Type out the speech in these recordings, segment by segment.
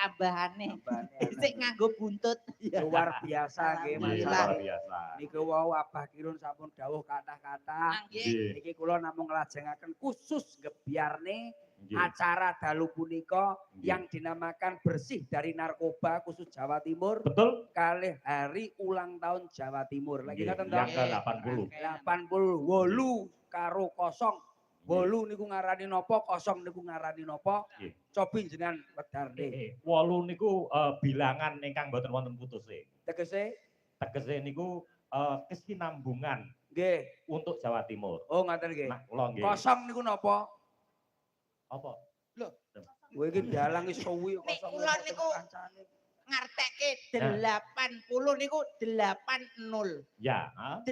tambahane. Sik nganggo buntut. Luar biasa nggih Mas. Luar biasa. Niku wau Abah Kirun sampun dawuh kathah-kathah. Niki kula namung nglajengaken khusus gebyarne acara dalu punika yang dinamakan bersih dari narkoba khusus Jawa Timur. Betul. Kalih hari ulang tahun Jawa Timur. Lagi ngoten to? Yang ke-80. 88 karo 0. 8 niku ngarani napa, 0 niku ngarani napa? Cobi jenengan wedarne. 8 niku bilangan ingkang boten wonten putuse. Tegese niku kesinambungan nggih untuk Jawa Timur. Oh ngoten nggih. Nah, kula nggih. 0 niku napa? Apa? Lho, kowe iki dalang wis suwi kok kula niku ngartekke 80 niku 80. Ya, 8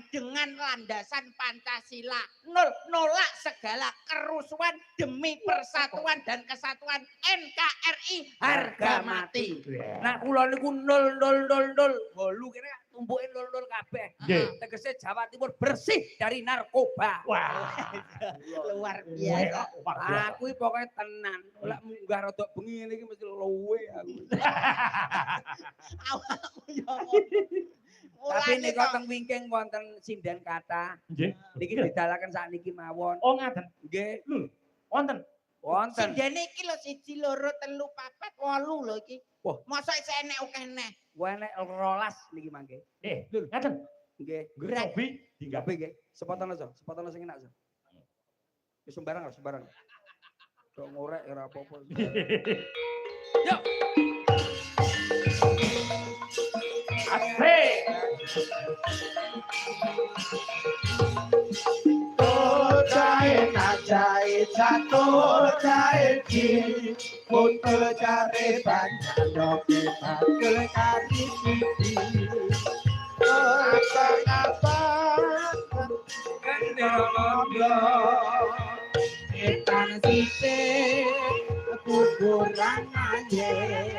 dengan landasan Pancasila. 0 nolak segala kerusuhan demi persatuan dan kesatuan NKRI harga mati. Nah kula niku 0 kira tumpuke 0 kabeh. Tegese Jawa Timur bersih dari narkoba. Wah. Luar biasa. Aku iki pokoke tenan. Lek munggah rada bengi ngene iki mesti luwe aku. Awakku yo. Tapi nika teng wingking wonten sinden kathah. Nggih. Niki didalaken sakniki mawon. Oh ngaten. Nggih. Wonten. Wonten. Sindene iki lho 1 2 3 4 8 lho iki. Wah, masa isih enek akeh neh. Wah enek 12 niki mangke. Ngaten. Nggih. Cobi digawe nggih. Sepotong aja, sepotong sing enak aja. Wis sembarang lho, sembarang. Kok ngorek ora apa-apa. Yuk. Asik. Jahe na jahe jatuh jahe ki Putul jare banyak doke bagel kaki pipi Abang-abang kendel-kendel Etan sisik kuburan aye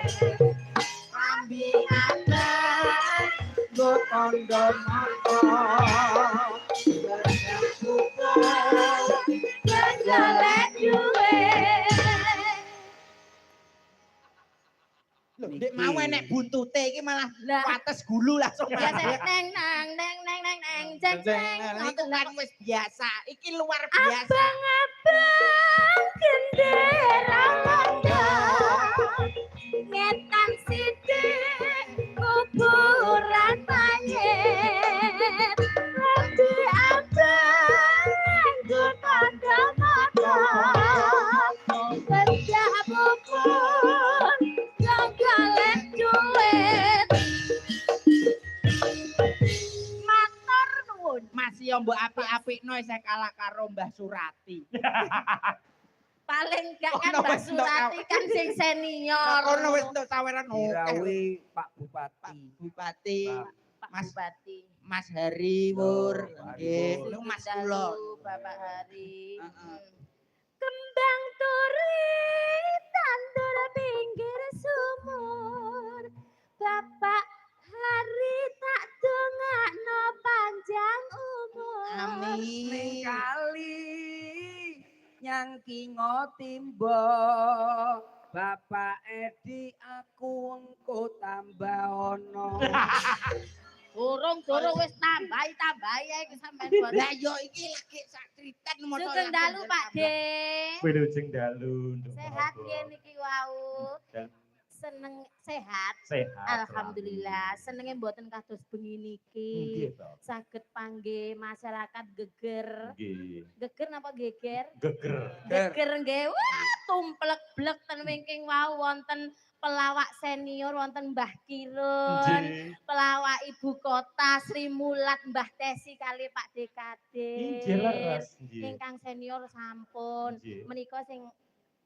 Ambi-amban go kondo mata Golek duit. Lho, ndek mau enek buntute iki malah wates gulu langsung. Ya neng nang neng neng neng neng jeng jeng. Iku kan wis biasa. Iki luar biasa. Abang-abang gendera londo. Ngetan sithik kuburan mayit. Radi abang nganggo tanda mata. Kerja pupun yang golek duit. Matur nuwun. Masih yo mbok apik-apikno isih kalah karo Mbah Surati. Paling gak kan Mbak Surati kan sing senior. Kono wis entuk saweran Dirawi Pak Bupati. Bupati. Pak Mas Bupati. Mas Hari Wur, nggih. Niku Mas kula. Bapak Hari. Kembang turi tandur pinggir sumur. Bapak Hari tak dongakno panjang umur. Amin. Kali nyangkingo timbo Bapak Edi aku engko tambah ono. Durung wis tambahi ae sampean. Lah yo iki lagi sak critan moto. Sugeng dalu Pak De. Wilujeng dalu. Sehat nggih niki wau. Seneng sehat. Alhamdulillah. Senenge mboten kados bengi niki. Saged panggih masyarakat geger. Geger napa geger? Geger nggih. Wah, tumplek-blek ten wingking wau wonten pelawak senior wonten Mbah Kirun, pelawak ibu kota Sri Mulat Mbah Tesi kali Pak Dekade. Ingkang senior sampun. Menika sing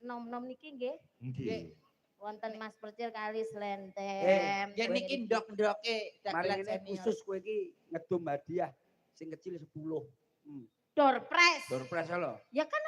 nom-nom niki nggih. Nggih. Wonten Mas Percil kali Slentem. Ya niki ndok-ndoke dagelan senior. Khusus kowe iki ngedum hadiah sing kecil 10. Door prize. Door prize lho. Ya kan